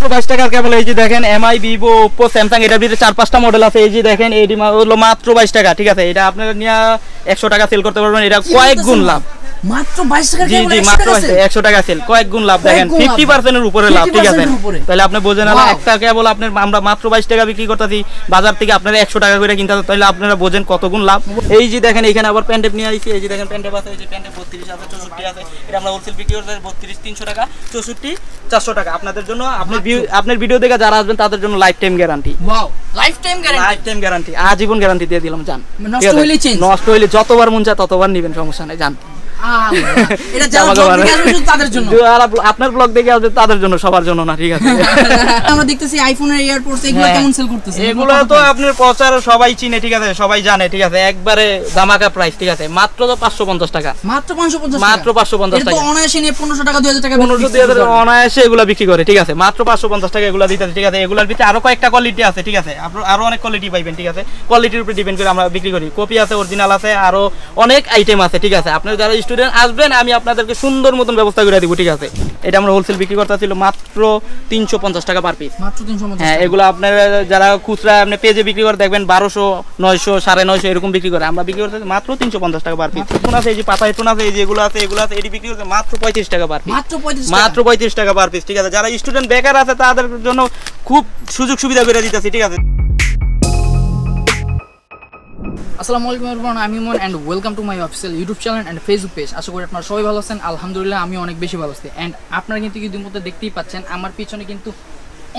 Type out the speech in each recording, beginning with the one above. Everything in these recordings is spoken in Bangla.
22 টাকার কেবল এই যে দেখেন এমআই ভিভো ওপ্পো স্যামসাং এটার ভিতরে 4-5টা মডেল আছে। এই যে দেখেন এইটি হলো মাত্র 22 টাকা, ঠিক আছে। এটা আপনারা নিয়ে 100 টাকা সেল করতে পারবেন, এটা কয়েক গুণ লাভ। মাত্র 22 টাকা জি জি মাত্র 100 টাকা সেল, কয়েক গুণ লাভ। দেখেন 50% এর উপরে লাভ, ঠিক আছে। তাহলে আপনি বোঝেন না একটা কেবল আপনার আমরা মাত্র 22 টাকা বিক্রি করতেছি, বাজার থেকে আপনারা 100 টাকা করে কিনতে হবে, তাহলে আপনারা বোঝেন কত গুণ লাভ। এই যে দেখেন এখানে আবার প্যান্টেপ নিয়ে আইছি। এই যে দেখেন প্যান্টেপ আছে, এই যে প্যান্টেপ 32 আছে, 64 আছে। এটা আমরা হোলসেল বিক্রি করতে 32 300 টাকা, 64 400 টাকা আপনাদের জন্য। আপনার ভিডিও দেখে যারা আসবেন তাদের জন্য life time guarantee. Wow, life time guarantee, life time guarantee, আজীবন গ্যারান্টি দিয়ে দিলাম। জান নষ্ট হইলে চেঞ্জ, নষ্ট হইলে যতবার মন চায় ততবার নেবেন, সমস্যা নেই। জান এটা যারা ব্লগ দেখে আসবে শুধু তাদের জন্য, আপনার ব্লগ দেখে আসবে তাদের জন্য, সবার জন্য না, ঠিক আছে। আমরা দেখতেছি আইফোনের এয়ারপোর্টস এগুলো কেমন সেল করতেছে? এগুলো তো আপনার প্রচার সবাই চিনে, ঠিক আছে, সবাই জানে, ঠিক আছে। একবারে ধামাকা প্রাইস, ঠিক আছে। মাত্র 550 টাকা, মাত্র 550 মাত্র 550 টাকা। এটা তো অনায়াসে নিয়ে 1500 টাকা 2000 টাকা 1500 অনায়াসে এগুলো বিক্রি করে, ঠিক আছে। মাত্র 550 টাকা এগুলো দিতেছে, ঠিক আছে। এগুলোর ভিতরে আরো কয়েকটা কোয়ালিটি আছে, ঠিক আছে। আপনারা আরো অনেক কোয়ালিটি পাইবেন, ঠিক আছে। কোয়ালিটির উপরে ডিপেন্ড করে আমরা বিক্রি করি। কপি আছে, অরিজিনাল আছে, আরো অনেক আইটেম আছে, ঠিক আছে। আপনারা যারা স্টুডেন্ট আসবেন আমি আপনাদেরকে সুন্দর মতন ব্যবস্থা করে দিব, ঠিক আছে। এটা আমরা হোলসেল বিক্রি করতে ছিল মাত্র 350 টাকা পার পিস, মাত্র 350। হ্যাঁ, এগুলো আপনারা যারা খুচরা আপনি পেজে বিক্রি করে দেখবেন 1200 900 950 এরকম বিক্রি করে, আমরা বিক্রি করতে মাত্র 350 টাকা পার পিস। হেডফোন আছে, এই যে পাতা হেডফোন আছে, এই যে এগুলো আছে, এগুলো আছে, এটি বিক্রি করতে মাত্র 35 টাকা পার পিস, মাত্র 35 টাকা পার পিস, ঠিক আছে। যারা স্টুডেন্ট বেকার আছে তাদের জন্য খুব সুযোগ সুবিধা করে দিতেছি, ঠিক আছে। আসসালামু আলাইকুম এভরিওয়ান, আমি Emon and welcome to my official YouTube channel and Facebook page. আশা করি আপনারা সবাই ভালো আছেন। আলহামদুলিল্লাহ আমি অনেক বেশি ভালো আছি। এন্ড আপনারা কিন্তু ইতিমধ্যে দেখতেই পাচ্ছেন আমার পিছনে কিন্তু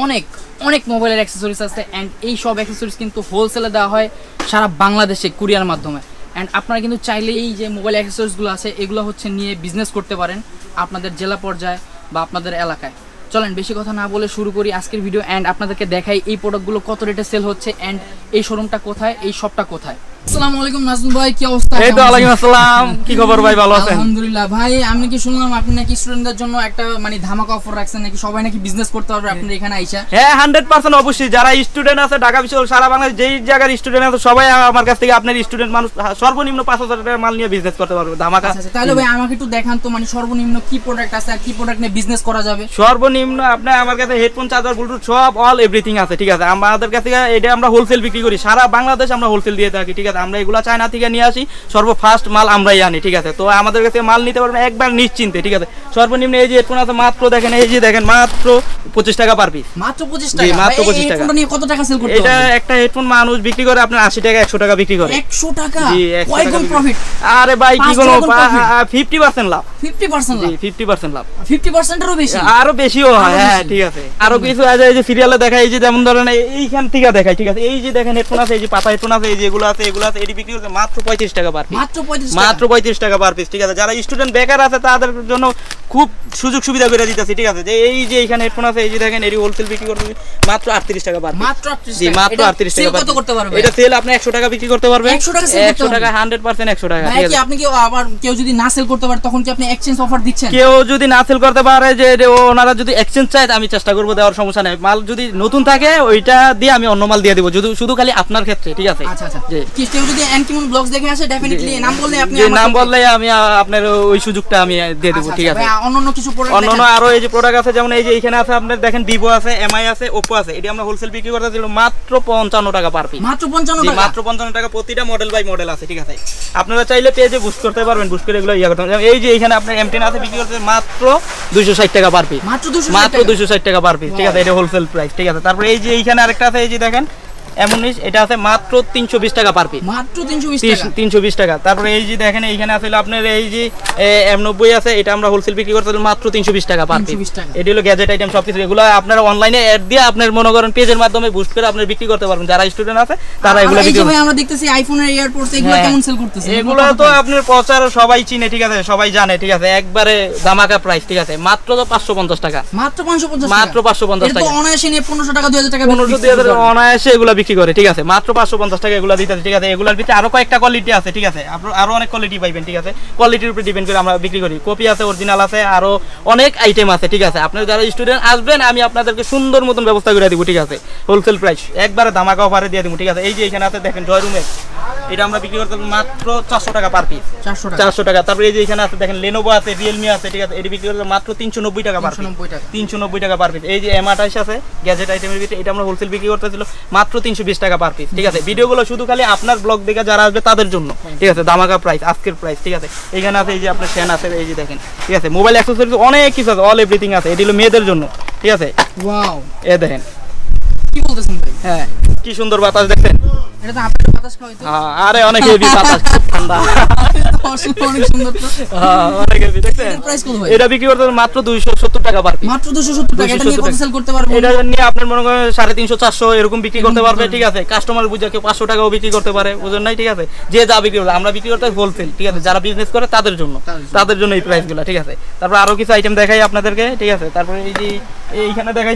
অনেক অনেক মোবাইলের অ্যাক্সেসরিজ আছে। এন্ড এই সব অ্যাক্সেসরিজ কিন্তু হোলসেলে দেওয়া হয় সারা বাংলাদেশে কুরিয়ার মাধ্যমে। এন্ড আপনারা কিন্তু চাইলে এই যে মোবাইল অ্যাক্সেসরিজগুলো আছে এগুলো হচ্ছে নিয়ে বিজনেস করতে পারেন আপনাদের জেলা পর্যায়ে বা আপনাদের এলাকায়। চলেন বেশি কথা না বলে শুরু করি আজকের ভিডিও। এন্ড আপনাদেরকে দেখাই এই প্রোডাক্টগুলো কত রেটে সেল হচ্ছে এন্ড এই শোরুমটা কোথায়, এই শপটা কোথায়। আসসালামু আলাইকুম নাজমুল ভাই, কি অবস্থা? এই তো ওয়ালাইকুম আসসালাম, কি খবর ভাই? ভালো আছেন? আলহামদুলিল্লাহ। ভাই আমি কি শুনলাম আপনি নাকি স্টুডেন্টদের জন্য একটা মানে ধামাকা অফার রাখছেন, নাকি সবাই নাকি বিজনেস করতে পারবে আপনাদের এখানে আইসা? হ্যাঁ 100% অবশ্যই। যারা স্টুডেন্ট আছে ঢাকা বিশ্ববিদ্যালয় সারা বাংলাদেশ যেই জায়গার স্টুডেন্ট আছে সবাই আমার কাছ থেকে আপনার স্টুডেন্ট মানুষ সর্বনিম্ন 5000 টাকার মাল নিয়ে বিজনেস করতে পারবে ধামাকা। আচ্ছা তাহলে ভাই আমাকে একটু দেখান তো, মানে সর্বনিম্ন কি প্রোডাক্ট আছে আর কি প্রোডাক্ট নিয়ে বিজনেস করা যাবে? সর্বনিম্ন আপনার আমার কাছে হেডফোন, চার্জার, ব্লুটুথ সব অল এভরিথিং আছে, ঠিক আছে। আমাদের কাছে এটা আমরা হোলসেল বিক্রি করি, সারা বাংলাদেশ আমরা হোলসেল দিয়ে থাকি, ঠিক আছে। আমরা এগুলা চায়না থেকে নিয়ে আসি, সর্বফার্স্ট মাল আমরাই আনি, ঠিক আছে। তো আমাদের কাছে মাল নিতে পারবেন একবার নিশ্চিন্তে, ঠিক আছে। সর্বনিম্ন এই যে হেডফোন আছে মাত্র দেখেন, এই যে দেখেন মাত্র 25 টাকা পার পিস, মাত্র 25 টাকা, মাত্র 25 টাকা। এটা নিয়ে কত টাকা সেল করতে এটা একটা হেডফোন মানুষ বিক্রি করে আপনার 80 টাকা 100 টাকা বিক্রি করে। 100 টাকা? জি, কয় গুণ প্রফিট? আরে ভাই কি কোনো 50% লাভ, 50% লাভ, 50% লাভ, 50% এরও বেশি, আরো বেশিও হয়। হ্যাঁ ঠিক আছে, আরো কিছু আছে এই যে সিরিয়ালে দেখাই, এই যে যেমন ধরেন এইখান থেকে দেখাই, ঠিক আছে। এই যে দেখেন হেডফোন আছে, এই যে পাতা হেডফোন আছে, এই যে এগুলো আছে, এগুলো আছে, এটি বিক্রি করতে মাত্র 35 টাকা পার পিস, মাত্র 35 টাকা পার পিস, ঠিক আছে। যারা স্টুডেন্ট বেকার আছে তাদের জন্য খুব সুযোগ সুবিধা করে দিতেছি, ঠিক আছে। যে এই যে এইখানে হেডফোন আছে, এই যে দেখেন এটি হোলসেল বিক্রি করতে মাত্র 38 টাকা পার পিস, মাত্র 38 জি মাত্র 38 টাকা পার পিস। এটা সেল আপনি 100 টাকা বিক্রি করতে পারবেন, 100 টাকা সেল করতে 100 টাকা 100% 100 টাকা, ঠিক আছে। আপনি কি আবার কেউ যদি না সেল করতে পারে তখন কি আপনি এক্সচেঞ্জ অফার দিচ্ছেন? কেউ যদি না সেল করতে পারে যে ওনারা যদি এক্সচেঞ্জ চায় আমি চেষ্টা করব দেওয়ার, সমস্যা নাই। মাল যদি নতুন থাকে ওইটা দিয়ে আমি অন্য মাল দিয়ে দেব, শুধু খালি আপনার ক্ষেত্রে, ঠিক আছে। আচ্ছা আচ্ছা, কি কেউ যদি এনকিমন ব্লগস দেখে আসে ডেফিনেটলি নাম বললে আপনি নাম বললে আমি আপনার ওই সুযোগটা আমি দিয়ে দেব, ঠিক আছে। অন্যান্য কিছু প্রোডাক্ট, অন্যান্য আরো এই যে প্রোডাক্ট আছে, যেমন এই যে এখানে আছে আপনার দেখেন ভিভো আছে, এমআই আছে, ওপ্পো আছে। এটি আমরা হোলসেল বিক্রি করতে ছিল মাত্র 55 টাকা পার পিস, মাত্র 55 টাকা, মাত্র 55 টাকা। প্রতিটা মডেল বাই মডেল আছে, ঠিক আছে। আপনারা চাইলে পেজে বুস্ট করতে পারবেন, বুস্ট করে এগুলো ইয়া করতে পারবেন। এই যে এখানে আপনার M10 আছে বিক্রি করতে মাত্র 260 টাকা পার পিস, মাত্র 260 টাকা পার পিস, ঠিক আছে। এটা হোলসেল প্রাইস, ঠিক আছে। তারপরে এই যে এইখানে আরেকটা আছে, এই যে দেখেন M19, এটা আছে মাত্র 320 টাকা পার পিস, মাত্র 320 টাকা। তারপরে এই যে দেখেন এইখানে আছে আপনার এই যে M90 আছে, এটা আমরা হোলসেল বিক্রি করতে মাত্র 320 টাকা পার পিস। এটা হলো গ্যাজেট আইটেম সবকিছু। এগুলো আপনারা অনলাইনে অ্যাড দিয়ে আপনার মনে করেন পেজের মাধ্যমে বুস্ট করে আপনি বিক্রি করতে পারবেন। যারা স্টুডেন্ট আছে তারা এগুলো বিক্রি করে। আমরা দেখতেছি আইফোনের এয়ারপোর্টস এগুলো কেমন সেল করতেছে? এগুলো তো আপনার প্রচার সবাই চিনে, ঠিক আছে, সবাই জানে, ঠিক আছে। একবারে ধামাকা প্রাইস, ঠিক আছে। মাত্র 550 টাকা, মাত্র 550, মাত্র 550 টাকা। এটা তো অনায়াসে নিয়ে 1500 টাকা 2000 টাকা 1500 অনায়াসে এগুলো বিক্রি করে, ঠিক আছে। মাত্র 550 টাকা এগুলো দিতেছে, ঠিক আছে। এগুলোর ভিতরে আরো কয়েকটা কোয়ালিটি আছে, ঠিক আছে। আরো অনেক কোয়ালিটি পাইবেন, ঠিক আছে। কোয়ালিটির উপরে ডিপেন্ড করে আমরা বিক্রি করি। কপি আছে, অরিজিনাল আছে, আরো অনেক আইটেম আছে, ঠিক আছে। আপনারা যারা স্টুডেন্ট আসবেন আমি আপনাদেরকে সুন্দর মতন ব্যবস্থা করে দিব, ঠিক আছে। হোলসেল প্রাইস একবারে ধামাকা অফারে দিয়ে দিব, ঠিক আছে। এই যে এখানে আছে দেখেন ড্রয়ার রুমে এটা আমরা বিক্রি করতে মাত্র 400 টাকা পার পিস। 400 টাকা। তারপরে এই যে এখানে আছে দেখেন Lenovo আছে, Realme আছে, ঠিক আছে, এটি বিক্রি করতে মাত্র 390 টাকা পার পিস। 390 টাকা পার পিস। এই যে M28 আছে গ্যাজেট আইটেমের ভিতরে, এটা আমরা হোলসেল বিক্রি করতেছিল মাত্র 320 টাকা পার পিস, ঠিক আছে। ভিডিওগুলো শুধু খালি আপনার ব্লগ দেখে যারা আসবে তাদের জন্য, ঠিক আছে, দামাকা প্রাইস, আজকের প্রাইস, ঠিক আছে। এখানে আছে এই যে আপনার ফ্যান আছে, এই যে দেখেন, ঠিক আছে, মোবাইল অ্যাক্সেসরিজ অনেক কিছু আছে, অল এভরিথিং আছে। এটি হলো মেয়েদের জন্য, ঠিক আছে। ওয়াও, এ দেখেন কি বলতেছেন ভাই? হ্যাঁ, কি সুন্দর বাতাস দেখছেন। এটা তো আপেলের বাতাস খাওয়াই তো। হ্যাঁ, আরে অনেক হেভি বাতাস, খুব ঠান্ডা। অনেক সুন্দর তো। হ্যাঁ, অনেক হেভি দেখছেন। এর প্রাইস কত ভাই? এটা বিক্রি করতে মাত্র 270 টাকা পার পিস। মাত্র 270 টাকা। এটা নিয়ে কত সেল করতে পারবেন? এটা নিয়ে আপনার মনে করেন 350 400 এরকম বিক্রি করতে পারবে, ঠিক আছে। কাস্টমার বুঝা কেউ 500 টাকাও বিক্রি করতে পারে, বুঝেন নাই, ঠিক আছে। যে যা বিক্রি করে, আমরা বিক্রি করতে হোলসেল, ঠিক আছে। যারা বিজনেস করে তাদের জন্য এই প্রাইসগুলো, ঠিক আছে। তারপর আরো কিছু আইটেম দেখাই আপনাদেরকে, ঠিক আছে। তারপরে এই যে এইখানে দেখাই,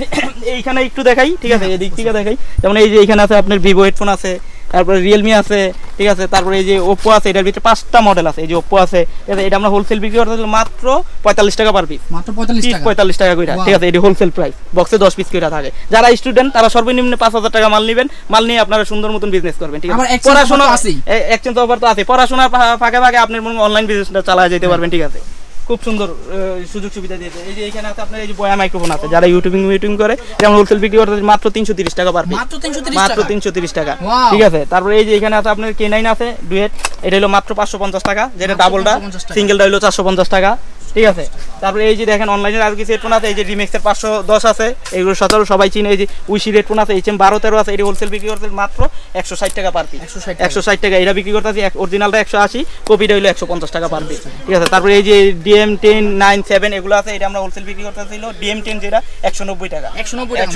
এইখানে একটু দেখাই, ঠিক আছে, এদিক থেকে দেখাই। যেমন এই যে এখানে আছে আপনার ভিভো হেডফোন আছে, তারপরে রিয়েলমি আছে, ঠিক আছে। তারপরে এই যে ওপ্পো আছে, এটার ভিতরে 5টা মডেল আছে। এই যে ওপ্পো আছে, এটা আমরা হোলসেল বিক্রি করতে মাত্র 45 টাকা পার পিস। মাত্র 45 টাকা করে, ঠিক আছে। এটি হোলসেল প্রাইস, বক্সে 10 পিস করে থাকে। যারা স্টুডেন্ট তারা সর্বনিম্ন 5000 টাকা মাল নেবেন, মাল নিয়ে আপনারা সুন্দর মতন বিজনেস করবেন, ঠিক আছে। পড়াশোনা এক্সচেঞ্জ অফার তো আছে, পড়াশোনার ফাঁকে ফাঁকে আপনি অনলাইন বিজনেসটা চালায় যেতে পারবেন, ঠিক আছে। খুব সুন্দর সুযোগ সুবিধা দিয়েছে। এই যে এখানে আছে আপনার এই যে বয়া মাইক্রোফোন আছে, যারা ইউটিউবিং করে, যেমন হোলসেল বিক্রি করতে মাত্র 330 টাকা পার পিস। মাত্র 330 টাকা, ঠিক আছে। তারপরে এই যে এখানে আছে আপনার K9 আছে ডুয়েট, এটা হলো মাত্র 550 টাকা, যেটা ডাবলটা, সিঙ্গেলটা হলো 450 টাকা, ঠিক আছে। তারপরে এই যে দেখেন অনলাইনের আর কিছু হেডফোন আছে, এই যে রিমিক্সের 510 আছে, এগুলো সবাই চিনে। এই যে উইশি হেডফোন আছে, HM1213 আছে, এটি হোলসেল বিক্রি করতে মাত্র 160 টাকা পার পিস। 160 টাকা এটা বিক্রি করতেছি। অরিজিনালটা 180, কপিটা হলো 150 টাকা পার পিস, ঠিক আছে। তারপরে এই যে DM10 9 7 এগুলো আছে, এটা আমরা হোলসেল বিক্রি করতেছিল DM10 যেটা 190 টাকা,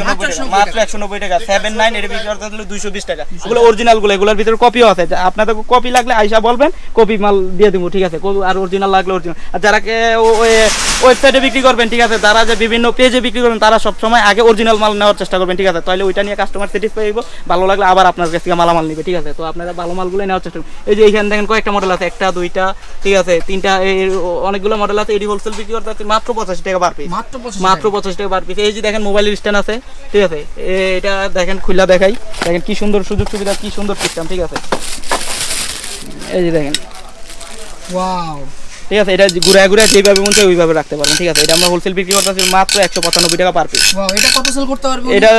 মাত্র 190 টাকা। 7-9 এটা বিক্রি করতেছিল 220 টাকা। এগুলো অরিজিনাল গুলো, এগুলোর ভিতরে কপিও আছে। আপনাদের কপি লাগলে আইসা বলবেন, কপি মাল দিয়ে দেবো, ঠিক আছে। আর অরিজিনাল লাগলে অরিজিনাল। আর যারা ওয়েবসাইটে বিক্রি করবেন, ঠিক আছে, তারা যে বিভিন্ন পেজে বিক্রি করবেন, তারা সবসময় আগে অরিজিনাল মাল নেওয়ার চেষ্টা করবেন, ঠিক আছে। তাহলে ওইটা নিয়ে কাস্টমার স্যাটিসফাই হইব, ভালো লাগলে আবার আপনার কাছ থেকে মালামাল নিবে, ঠিক আছে। তো আপনারা ভালো মালগুলো নেওয়ার চেষ্টা করবেন। এই যে এখানে দেখেন কয়েকটা মডেল আছে, 1টা 2টা, ঠিক আছে, 3টা, অনেকগুলো মডেল আছে। এটি হোলসেল বিক্রি করতে মাত্র 85 টাকা পার পিস। মাত্র 85 টাকা পার পিস। এই যে দেখেন মোবাইলের স্ট্যান্ড আছে, ঠিক আছে। এটা দেখেন খুলে দেখাই, দেখেন কি সুন্দর সুযোগ সুবিধা, কি সুন্দর সিস্টেম, ঠিক আছে। এই যে দেখেন, ওয়াও, ঠিক আছে। এটা ঘুরে যেভাবে মন চায় ওইভাবে রাখতে পারবেন, ঠিক আছে। এটা আমরা হোলসেল বিক্রি করতেছি মাত্র 195 টাকা পার পিস। এটা কত সেল করতে পারবে? এটা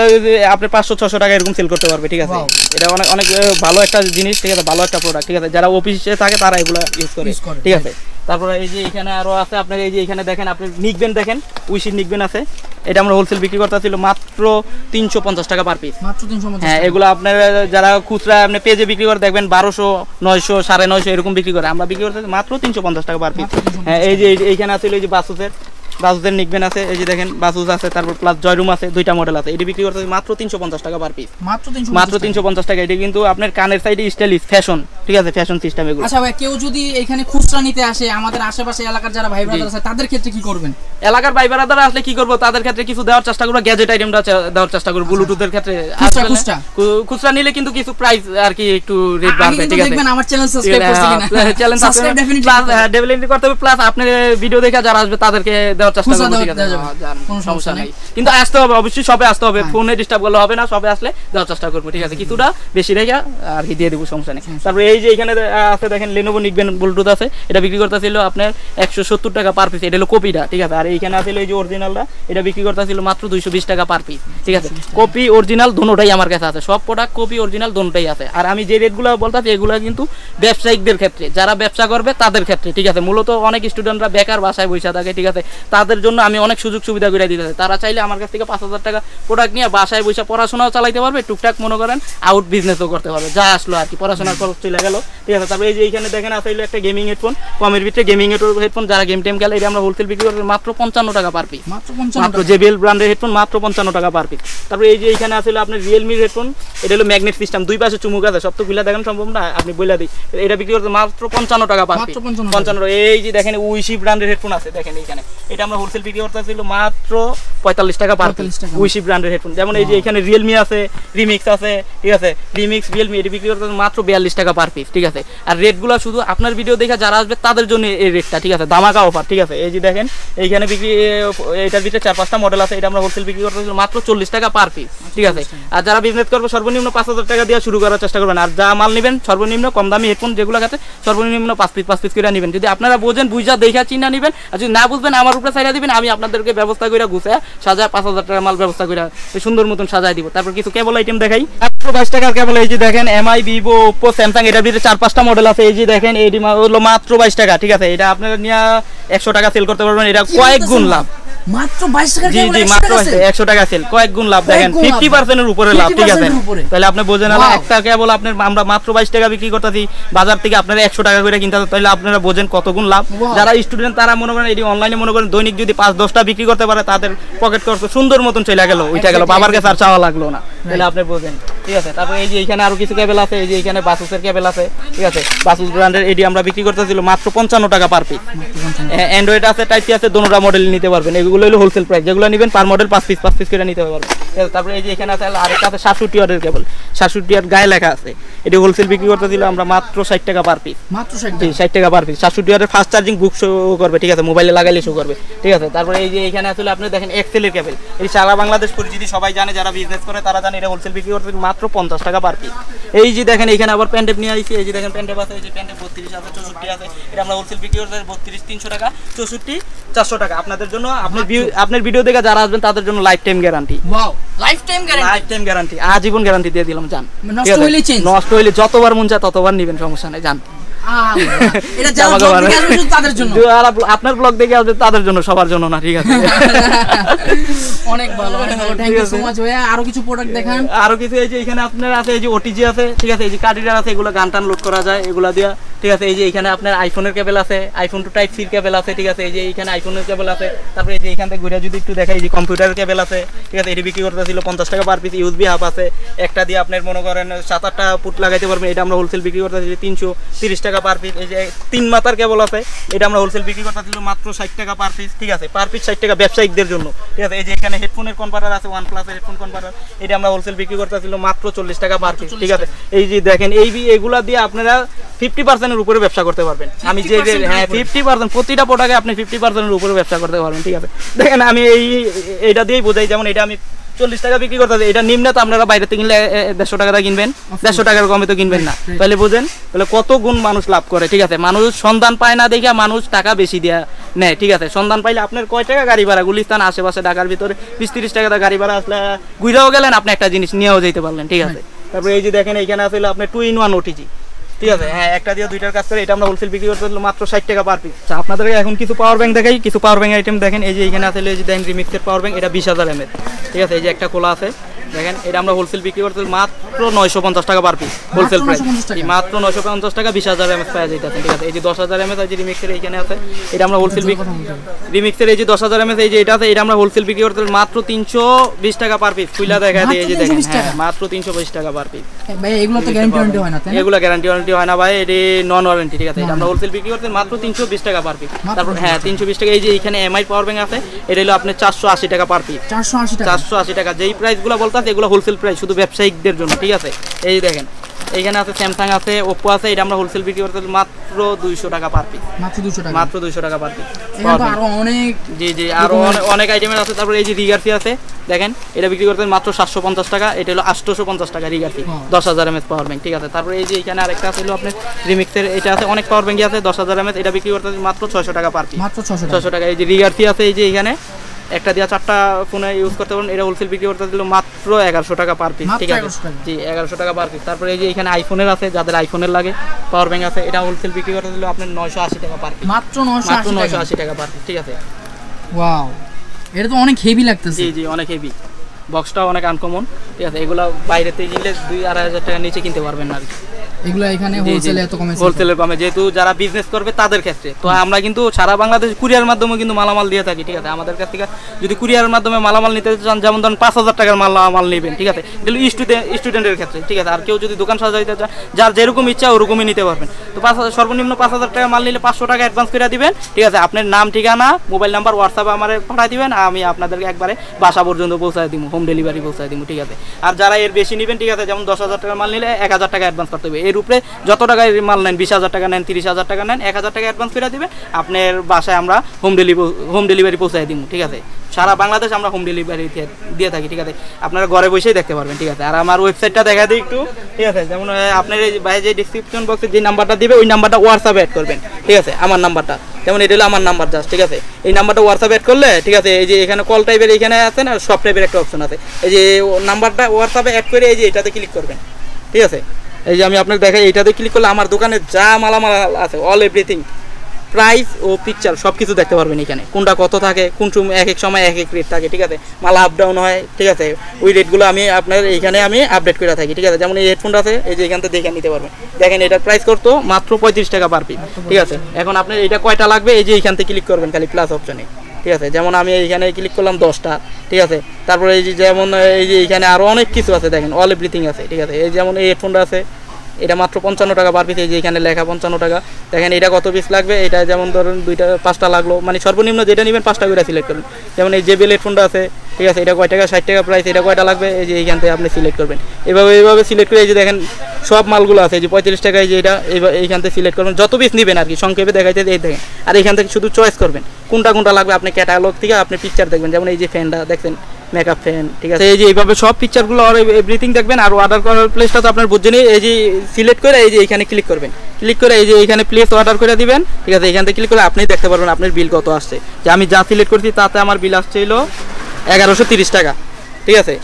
আপনি 500-600 টাকা এরকম সেল করতে পারবে, ঠিক আছে। এটা অনেক ভালো একটা জিনিস, ঠিক আছে, ভালো একটা প্রোডাক্ট, ঠিক আছে। যারা অফিসে থাকে তারা এগুলো ইউজ করে, ঠিক আছে। তারপরে এই যে এখানে আরো আছে আপনার, এই যে এখানে দেখেন আপনি নিকবেন, দেখেন উইশির নিকবেন আছে, এটা আমরা হোলসেল বিক্রি করতেছিল মাত্র 350 টাকা পার পিস। হ্যাঁ, এগুলো আপনার যারা খুচরা আপনি পেজে বিক্রি করে দেখবেন 1200, 900, 950 এরকম বিক্রি করে, আমরা বিক্রি করতেছি মাত্র 350 টাকা পার পিস। হ্যাঁ, এই যে এইখানে আছে এই যে বাসুসের নিকবেন আছে, এই যে দেখেন বাসুস আছে, তারপর প্লাস জয়রুম আছে, 2টা মডেল আছে। এটি বিক্রি করতে মাত্র 350 টাকা পার পিস। মাত্র 350 টাকা। এটি কিন্তু আপনার কানের সাইডে স্টাইলিশ ফ্যাশন, ঠিক আছে, ফ্যাশন সিস্টেম এগুলো। আচ্ছা ভাই, কেউ যদি এখানে খুচরা নিতে আসে, আমাদের আশেপাশে এলাকার যারা ভাই ব্রাদার আছে, তাদের ক্ষেত্রে কি করবেন? এলাকার ভাই ব্রাদার আসলে কি করব, তাদের ক্ষেত্রে কিছু দেওয়ার চেষ্টা করব, গ্যাজেট আইটেমটা দেওয়ার চেষ্টা করব, ব্লুটুথের ক্ষেত্রে। খুচরা নিলে কিন্তু কিছু প্রাইস আর কি একটু রেট বাড়বে, ঠিক আছে। দেখবেন আমার চ্যানেল সাবস্ক্রাইব করছেন কিনা, চ্যানেল সাবস্ক্রাইব ডেফিনেটলি করতে হবে। প্লাস আপনি ভিডিও দেখে যারা আসবে তাদেরকে দেওয়ার চেষ্টা করব, ঠিক আছে, কোনো সমস্যা নাই। কিন্তু আসতে হবে, অবশ্যই সবে আসতে হবে, ফোনে ডিস্টার্ব করলে হবে না, সবে আসলে দেওয়ার চেষ্টা করব, ঠিক আছে। কিছুটা বেশি রেখে আর কি দিয়ে দেব, সমস্যা নেই। তারপরে এই যে এখানে আছে দেখেন Lenovo নিকবেন ব্লুটুথ আছে, এটা বিক্রি করতেছিল আপনার 170 টাকা পার পিস। এটা হলো কপিটা, ঠিক আছে। আর এইখানে আছে এই যে অরিজিনালটা, এটা বিক্রি করতেছিল মাত্র 220 টাকা পার পিস, ঠিক আছে। কপি অরিজিনাল দুটোটাই আমার কাছে আছে, সব প্রোডাক্ট কপি অরিজিনাল দুটোটাই আছে। আর আমি যে রেটগুলো বলতাছি এগুলো কিন্তু ব্যবসায়িকদের ক্ষেত্রে, যারা ব্যবসা করবে তাদের ক্ষেত্রে, ঠিক আছে। মূলত অনেক স্টুডেন্টরা বেকার বাসায় বসে থাকে, ঠিক আছে, তাদের জন্য আমি অনেক সুযোগ সুবিধা করে দিতে চাই। তারা চাইলে আমার কাছ থেকে 5000 টাকা প্রোডাক্ট নিয়ে বাসায় বসে পড়াশোনাও চালাইতে পারবে, টুকটাক মনে করেন আউট বিজনেসও করতে পারবে, যা আসলো আর কি, পড়াশোনার খরচ চলে গেল, ঠিক আছে। তারপরে এই যে এইখানে দেখেন আছে একটা গেমিং হেডফোন, কমের ভিতরে গেমিং হেডফোন, যারা গেম টেম খেলে, এটা আমরা হোলসেল বিক্রি করতে মাত্র 55 টাকা পার পিস। মাত্র JBL ব্র্যান্ডের হেডফোন, মাত্র 55 টাকা পার পিস। তারপরে এই যে এইখানে আছে আপনার রিয়েলমির হেডফোন, এটা হলো ম্যাগনেট সিস্টেম, দুই পাশে চুমুক আছে, সব তো খুলে দেখেন সম্ভব না, আপনি বইলা দিই। এটা বিক্রি করতে মাত্র 55 টাকা পার পিস, 55। এই যে দেখেন উইশি ব্র্যান্ডের হেডফোন আছে, দেখেন এইখানে, এটা আমরা হোলসেল বিক্রি করতেছিল মাত্র 45 টাকা পার পিস, উইশি ব্র্যান্ডের হেডফোন। যেমন এই যে এখানে রিয়েলমি আছে, রিমিক্স আছে, ঠিক আছে, রিমিক্স রিয়েলমি, এটা বিক্রি করতে মাত্র 42 টাকা পার পিস, ঠিক আছে। আর রেটগুলো শুধু আপনার ভিডিও দেখে যারা আসবে তাদের জন্য এই রেটটা, ঠিক আছে, দামাকা অফার, ঠিক আছে। এই যে দেখেন এইখানে বিক্রি, এটার ভিতরে 4-5টা মডেল আছে, এটা আমরা হোলসেল বিক্রি করতে মাত্র 40 টাকা পার পিস, ঠিক আছে। আর যারা বিজনেস করবে সর্বনিম্ন 5000 টাকা দিয়ে শুরু করার চেষ্টা করবেন। আর যা মাল নেবেন সর্বনিম্ন কম দামি হেডফোন যেগুলো আছে সর্বনিম্ন 5 পিস করে নেবেন। যদি আপনারা বোঝেন বুঝা দেখা চিন্তা নেবেন, আর যদি না বুঝবেন আমার উপরে সাইডা দিবেন, আমি আপনাদেরকে ব্যবস্থা করে গুছায় সাজায় 5000 টাকা মাল ব্যবস্থা করে সুন্দর মতন সাজায় দিব। তারপর কিছু কেবল আইটেম দেখাই। 22 টাকার কেবল এই যে দেখেন এমআই, ভিভো, ওপ্পো, স্যামসাং, এটার ভিতরে 4-5টা মডেল আছে। এই যে দেখেন এটি হলো মাত্র 22 টাকা, ঠিক আছে। এটা আপনারা নিয়ে 100 টাকা সেল করতে পারবেন। এটা কয়েক গুণ লাভ, মাত্র 22 টাকা জি জি মাত্র 100 টাকা সেল, কয়েক গুণ লাভ দেখেন, 50% এর উপরে লাভ, ঠিক আছে। তাহলে আপনি বোঝেন না একটা কেবল আপনার আমরা মাত্র 22 টাকা বিক্রি করতেছি, বাজার থেকে আপনারা 100 টাকা করে কিনতে হবে, তাহলে আপনারা বোঝেন কত গুণ লাভ। যারা স্টুডেন্ট তারা মনে করেন এটি অনলাইনে মনে করেন দৈনিক যদি 5-10টা বিক্রি করতে পারে তাদের পকেট খরচ সুন্দর মতন চলে গেল, ওইটা গেল, বাবার কাছে আর চাওয়া লাগলো না, তাহলে আপনি বোঝেন, ঠিক আছে। তারপর এই যে এখানে আরো কিছু কেবল আছে, এই যে এখানে বাসুসের কেবল আছে, ঠিক আছে। বাসুস ব্র্যান্ডের এটি আমরা বিক্রি করতেছিল মাত্র 55 টাকা পার পিস। অ্যান্ড্রয়েড আছে, টাইপ সি আছে, দুটোটা মডেল নিতে পারবেন। এগুলো হলো হোলসেল প্রাইস, যেগুলো নেবেন পার মডেল 5 পিস করে নিতে পারবেন। তারপরে এই যে এখানে আছে আরেকটা আছে 67 ওয়াটের কেবল, 67 ওয়াট গায়ে লেখা আছে, এটি হোলসেল বিক্রি করতেছিল আমরা মাত্র 60 টাকা পার পিস, মাত্র 60 টাকা পার পিস। 67 ওয়াটের ফাস্ট চার্জিং বুক শো করবে, ঠিক আছে, মোবাইলে লাগাইলে শো করবে, ঠিক আছে। তারপরে এই যে এখানে আসলে আপনি দেখেন এক্সেলের কেবল, এই সারা বাংলাদেশ পরিচিতি, সবাই জানে, যারা বিজনেস করে তারা জানে, এটা হোলসেল বিক্রি করতে মাত্র 50 টাকা পার পিস। এই যে দেখেন এখানে আবার প্যান্টেপ নিয়ে আইছি, এই যে দেখেন প্যান্টেপ আছে, এই যে প্যান্টেপ 32 আছে, 64 আছে, এটা আমরা হোলসেল বিক্রি করতে 32 300 টাকা, 64 400 টাকা। আপনাদের জন্য আপনার ভিডিও দেখে যারা আসবেন তাদের জন্য life time guarantee. Wow, life time guarantee, আজীবন গ্যারান্টি দিয়ে দিলাম। জান নষ্ট হইলে যতবার মন চায় ততবার নেবেন, সমস্যা নেই। জান এটা যারা ব্লগ দেখে আসবে শুধু তাদের জন্য, যারা আপনার ব্লগ দেখে আসবে তাদের জন্য, সবার জন্য না, ঠিক আছে। অনেক ভালো, অনেক ভালো, থ্যাংক ইউ সো মাচ ভাইয়া। আরো কিছু প্রোডাক্ট দেখান। আরো কিছু এই যে এখানে আপনার আছে, এই যে ওটিজি আছে, ঠিক আছে, এই যে কার্ডিডার আছে, এগুলো গান টান লোড করা যায় এগুলা দিয়া, ঠিক আছে। এই যে এখানে আপনার আইফোনের কেবল আছে, আইফোন টু টাইপ সির কেবল আছে, ঠিক আছে। এই যে এখানে আইফোনের কেবল আছে। তারপরে এই যে এখান থেকে ঘুরে যদি একটু দেখাই, এই যে কম্পিউটারের কেবল আছে, ঠিক আছে, এটি বিক্রি করতেছিল 50 টাকা পার পিস। ইউএসবি হাব আছে, একটা দিয়ে আপনার মনে করেন 7-8টা পুট লাগাইতে পারবেন, এটা আমরা হোলসেল বিক্রি করতেছি 330 টাকা পার পিস। এই যে 3 মাথার কেবল আছে, এটা আমরা হোলসেল বিক্রি করতেছিল মাত্র 60 টাকা পার পিস, ঠিক আছে, পার পিস 60 টাকা ব্যবসায়িকদের জন্য, ঠিক আছে। এই যে এখানে হেডফোনের কনভার্টার আছে, OnePlus এর হেডফোন কনভার্টার, এটা আমরা হোলসেল বিক্রি করতেছিল মাত্র 40 টাকা পার পিস, ঠিক আছে। এই যে দেখেন এগুলা দিয়ে আপনারা 50% এর উপরে ব্যবসা করতে পারবেন। আমি যে হ্যাঁ 50% প্রতিটা প্রোডাক্টে আপনি 50% এর উপরে ব্যবসা করতে পারবেন, ঠিক আছে। দেখেন আমি এইটা দিয়েই বোঝাই, যেমন এটা আমি 40 টাকা বিক্রি করতে, এটা নিম্ন তো আপনারা বাইরে থেকে কিনলে 150 টাকা কিনবেন, 150 টাকার কমে তো কিনবেন না, তাহলে বোঝেন তাহলে কত গুণ মানুষ লাভ করে, ঠিক আছে। মানুষ সন্ধান পায় না দেখে মানুষ টাকা বেশি দেয়া নেয়, ঠিক আছে। সন্ধান পাইলে আপনার কয় টাকা গাড়ি ভাড়া, গুলিস্তান আশেপাশে ঢাকার ভিতরে 20-30 টাকা গাড়ি ভাড়া আসলে ঘুরেও গেলেন, আপনি একটা জিনিস নিয়েও যেতে পারলেন, ঠিক আছে। তারপরে এই যে দেখেন এইখানে আসলে আপনার 2-in-1 ওটিজি, ঠিক আছে, হ্যাঁ, একটা দিয়ে দুইটার কাজ করে, এটা আমরা হোলসেল বিক্রি করতে মাত্র 60 টাকা পার পিস। আপনাদেরকে এখন কিছু পাওয়ার ব্যাংক দেখাই, কিছু পাওয়ার ব্যাংক আইটেম দেখেন। এই যে এখানে আসলে এই যে দেখেন রিমিক্সের পাওয়ার ব্যাংক, এটা 20,000 mAh, ঠিক আছে। এই যে একটা কোলা আছে দেখেন, এটা আমরা হোলসেল বিক্রি করতে মাত্র 950 টাকা পার পিস, হোলসেল প্রাইস মাত্র 950 টাকা, 20,000 mAh পাওয়া যাইতেছে, ঠিক আছে। এই যে 10,000 mAh এই যে রিমিক্সের এইখানে আছে, এটা আমরা হোলসেল রিমিক্সের এই যে 10,000 mAh এই যে এটা আছে, এটা আমরা হোলসেল বিক্রি করতে মাত্র 320 টাকা পার পিস। খুইলা দেখা দেয়, এই যে দেখেন, হ্যাঁ, মাত্র 320 টাকা পার পিস। ভাই এগুলো তো গ্যারান্টি ওয়ারেন্টি হয় না, তাই না? এগুলো গ্যারান্টি ওয়ারেন্টি হয় না ভাই, এটি নন ওয়ারেন্টি, ঠিক আছে। এটা আমরা হোলসেল বিক্রি করতে মাত্র 320 টাকা পার পিস। তারপর হ্যাঁ 320 টাকা। এই যে এখানে এমআই পাওয়ার ব্যাংক আছে, এটা হলো আপনার 480 টাকা পার পিস, 480 টাকা। যেই প্রাইসগুলো বলতাছে এগুলো হোলসেল প্রাইস, শুধু ব্যবসায়িকদের জন্য, ঠিক আছে। এই যে দেখেন এইখানে আছে স্যামসাং আছে, ওপ্পো আছে, এটা আমরা হোলসেল বিক্রি করতে মাত্র 200 টাকা পার পিস, মাত্র 200 টাকা পার পিস। জি জি আরো অনেক আইটেমের আছে। তারপরে এই যে রিগার্সি আছে দেখেন, এটা বিক্রি করতে মাত্র 750 টাকা, এটা হলো 850 টাকা রিগার্সি, 10,000 mAh পাওয়ার ব্যাংক, ঠিক আছে। তারপরে এই যে এখানে আরেকটা আছে আপনার রিমিক্সের, এটা আছে অনেক পাওয়ার ব্যাংক আছে 10,000 mAh, এটা বিক্রি করতে মাত্র 600 টাকা পার পিস, মাত্র 600 টাকা। এই যে রিগার্সি আছে, এই যে এখানে একটা দিয়ে 4টা ফোনে ইউজ করতে পারেন, এটা হোলসেল বিক্রি করতে দিল মাত্র 1100 টাকা পার পিস, ঠিক আছে। জি 1100 টাকা পার পিস। তারপরে এই যে এখানে আইফোনের আছে, যাদের আইফোনের লাগে পাওয়ার ব্যাংক আছে, এটা হোলসেল বিক্রি করতে দিল আপনার 980 টাকা পার পিস, মাত্র 980 টাকা পার পিস, ঠিক আছে। ওয়াও, এটা তো অনেক হেভি লাগতেছে। জি জি অনেক হেভি, বক্সটাও অনেক আনকমন, ঠিক আছে। এগুলো বাইরে থেকে কিনলে 2-2,500 টাকা নিচে কিনতে পারবেন না, এগুলো এখানে হোলসেলে এত কমে, হোলসেলে কমে, যেহেতু যারা বিজনেস করবে তাদের ক্ষেত্রে। তো আমরা কিন্তু সারা বাংলাদেশ কুরিয়ার মাধ্যমে কিন্তু মালামাল দিয়ে থাকি, ঠিক আছে। আমাদের কাছ থেকে যদি কুরিয়ারের মাধ্যমে মালামাল নিতে চান, যেমন ধরুন 5,000 টাকার মালামাল নেবেন, ঠিক আছে, এগুলো স্টুডেন্টের ক্ষেত্রে, ঠিক আছে। আর কেউ যদি দোকান সাজাইতে চান, যার যেরকম ইচ্ছা ওরকমই নিতে পারবেন। তো 5,000 সর্বনিম্ন 5,000 টাকা মাল নিলে 500 টাকা অ্যাডভান্স করে দিবেন, ঠিক আছে। আপনার নাম, ঠিকানা, মোবাইল নাম্বার, হোয়াটসঅ্যাপে আমার পাঠিয়ে দিবেন, আমি আপনাদেরকে একবারে বাসা পর্যন্ত পৌঁছায় দিব, হোম ডেলিভারি পৌঁছায় দিব, ঠিক আছে। আর যারা এর বেশি নেবেন, ঠিক আছে, যেমন 10,000 টাকার মাল নিলে 1,000 টাকা অ্যাডভান্স করতে হবে, এর এর উপরে যত টাকায় মাল নেন, 20,000 টাকা নেন, 30,000 টাকা নেন, 1,000 টাকা অ্যাডভান্স করে দিবে, আপনার বাসায় আমরা হোম ডেলিভারি পৌঁছায় দিব। ঠিক আছে, সারা বাংলাদেশ আমরা হোম ডেলিভারি দিয়ে থাকি। ঠিক আছে, আপনারা ঘরে বসেই দেখতে পারবেন। ঠিক আছে, আর আমার ওয়েবসাইটটা দেখা দিই একটু। ঠিক আছে, যেমন আপনার এই ভাই যে ডিসক্রিপশন বক্সে যে নাম্বারটা দিবে ওই নাম্বারটা হোয়াটসঅ্যাপে অ্যাড করবেন। ঠিক আছে, আমার নাম্বারটা, যেমন এটা হলো আমার নাম্বার জাস্ট। ঠিক আছে, এই নাম্বারটা হোয়াটসঅ্যাপে অ্যাড করলে, ঠিক আছে, এই যে এখানে কল টাইপের এখানে আছে না, সব টাইপের একটা অপশন আছে, এই যে নাম্বারটা হোয়াটসঅ্যাপে অ্যাড করে এই যে এটাতে ক্লিক করবেন। ঠিক আছে, এই যে আমি আপনাকে দেখাই, এইটাতে ক্লিক করলে আমার দোকানে যা মালামাল আছে অল এভরিথিং, প্রাইস ও পিকচার সব কিছু দেখতে পারবেন এখানে, কোনটা কত থাকে, কোন এক এক সময় এক এক রেট থাকে। ঠিক আছে, মাল আপ ডাউন হয়। ঠিক আছে, ওই রেটগুলো আমি আপনার এইখানে আমি আপডেট করে থাকি। ঠিক আছে, যেমন এই হেডফোনটা আছে, এই যে এখান থেকে দেখে নিতে পারবেন। দেখেন এটার প্রাইস করতো মাত্র 35 টাকা পার পিস। ঠিক আছে, এখন আপনার এটা কয়টা লাগবে, এই যে এইখান থেকে ক্লিক করবেন খালি প্লাস অপশনে। ঠিক আছে, যেমন আমি এইখানে ক্লিক করলাম 10টা। ঠিক আছে, তারপরে এই যে যেমন এই যে এইখানে আরও অনেক কিছু আছে, দেখেন অল এভরিথিং আছে। ঠিক আছে, এই যেমন এই হেডফোনটা আছে, এটা মাত্র 55 টাকা পার পিস, এই যে এখানে লেখা 55 টাকা। দেখেন এটা কত পিস লাগবে, এটা যেমন ধরুন 2-5টা লাগলো, মানে সর্বনিম্ন যেটা নেবেন 5টা করে সিলেক্ট করবেন। যেমন এই JBL হেডফোনটা আছে, ঠিক আছে, এটা কয় টাকা, 60 টাকা প্রাইস, এটা কয়টা লাগবে, এই যে এইখান থেকে আপনি সিলেক্ট করবেন। এইভাবে সিলেক্ট করে এই যে দেখেন সব মালগুলো আছে, এই যে 35 টাকা, এই যে এটা এইখান থেকে সিলেক্ট করবেন, যত পিস নেবেন আর কি সংক্ষেপে দেখাইতে এই দেখেন। আর এইখান থেকে শুধু চয়েস করবেন কোনটা লাগবে, আপনি ক্যাটালগ থেকে আপনি পিকচার দেখবেন, যেমন এই যে ফ্যানটা দেখছেন, মেকআপ ফ্যান। ঠিক আছে, এই যে এইভাবে সব পিকচারগুলো আর এভরিথিং দেখবেন। আর অর্ডার করার প্লেসটা তো আপনার বুঝছেনই, এই যে সিলেক্ট করে এই যে এইখানে ক্লিক করবেন, ক্লিক করে এই যে এইখানে প্লেস অর্ডার করে দিবেন। ঠিক আছে, এইখান থেকে ক্লিক করে আপনি দেখতে পারবেন আপনার বিল কত আসছে। যে আমি যা সিলেক্ট করছি তাতে আমার বিল আসছে হলো 1130 টাকা। ঠিক আছে,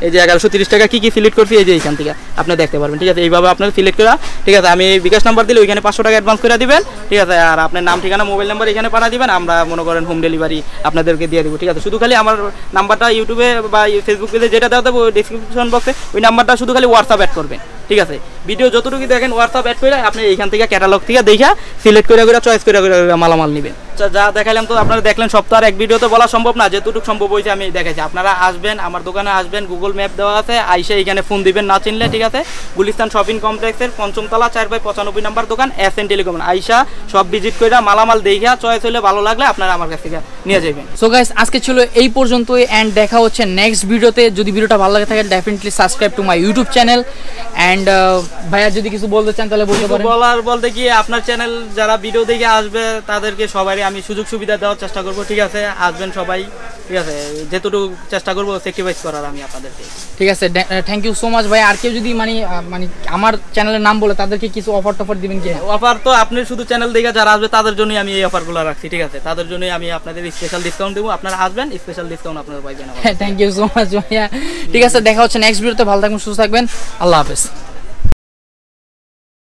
এই যে 1130 টাকা কি সিলেক্ট করছি এই যে এইখান থেকে আপনি দেখতে পারবেন। ঠিক আছে, এইভাবে আপনার সিলেক্ট করা। ঠিক আছে, আমি বিকাশ নাম্বার দিলে ওইখানে 500 টাকা অ্যাডভান্স করে দিবেন। ঠিক আছে, আর আপনার নাম ঠিকানা মোবাইল নাম্বার এখানে পাঠিয়ে দিবেন, আমরা মনে করেন হোম ডেলিভারি আপনাদেরকে দিয়ে দেবো। ঠিক আছে, শুধু খালি আমার নাম্বারটা ইউটিউবে বা ফেসবুক পেজে যেটা দেওয়া দেবো ডিসক্রিপশন বক্সে, ওই নাম্বারটা শুধু খালি হোয়াটসঅ্যাপ অ্যাড করবেন। ঠিক আছে, ভিডিও যতটুকু দেখেন হোয়াটসঅ্যাপ অ্যাড করে আপনি এইখান থেকে ক্যাটালগ থেকে দেখা সিলেক্ট করে চয়েস করে মালামাল নেবেন। যা দেখালাম তো আপনারা দেখলেন, সব তো আর এক ভিডিওতে বলা সম্ভব না, যেটুকু সম্ভব হয়েছে আমি দেখাইছি। আপনারা আসবেন, আমার দোকানে আসবেন, গুগল ম্যাপ দেওয়া আছে, আইসে এখানে ফোন দিবেন না চিনলে। ঠিক আছে, গুলিস্তান শপিং কমপ্লেক্সের 5ম তলা 4/95 নম্বর দোকান SN টেলিকম। আইসা সব ভিজিট করে মালামাল দেখা চয়েস হলে ভালো লাগলে আপনারা আমার কাছ থেকে নিয়ে যাবেন। সো গাইস, আজকে ছিল এই পর্যন্তই, এন্ড দেখা হচ্ছে নেক্সট ভিডিওতে। যদি ভিডিওটা ভালো লাগে থাকে definitely subscribe to my YouTube channel. And ভাইয়া যদি কিছু বলতে চান তাহলে বলতে পারেন। বলার বলতে কি, আপনার চ্যানেল যারা ভিডিও দেখে আসবে তাদেরকে সবারই আমি সুযোগ সুবিধা দেওয়ার চেষ্টা করব। ঠিক আছে, আসবেন সবাই। ঠিক আছে, যেটুকু চেষ্টা করবো স্যাক্রিফাইস করার আমি আপনাদেরকে। ঠিক আছে, থ্যাংক ইউ সো মাচ ভাই। আর কেউ যদি মানে আমার চ্যানেলের নাম বলে তাদেরকে কিছু অফার দিবেন কি? অফার তো আপনি শুধু চ্যানেল দেখে যারা আসবে তাদের জন্যই আমি এই অফারগুলো রাখছি। ঠিক আছে, তাদের জন্যই আমি আপনাদের স্পেশাল ডিসকাউন্ট দেবো। আপনারা আসবেন, স্পেশাল ডিসকাউন্ট আপনারা পাইবেন। থ্যাংক ইউ সো মাচ ভাইয়া। ঠিক আছে, দেখা হচ্ছে নেক্সট ভিডিওতে। ভালো থাকবেন, সুস্থ থাকবেন, আল্লাহ হাফেজ।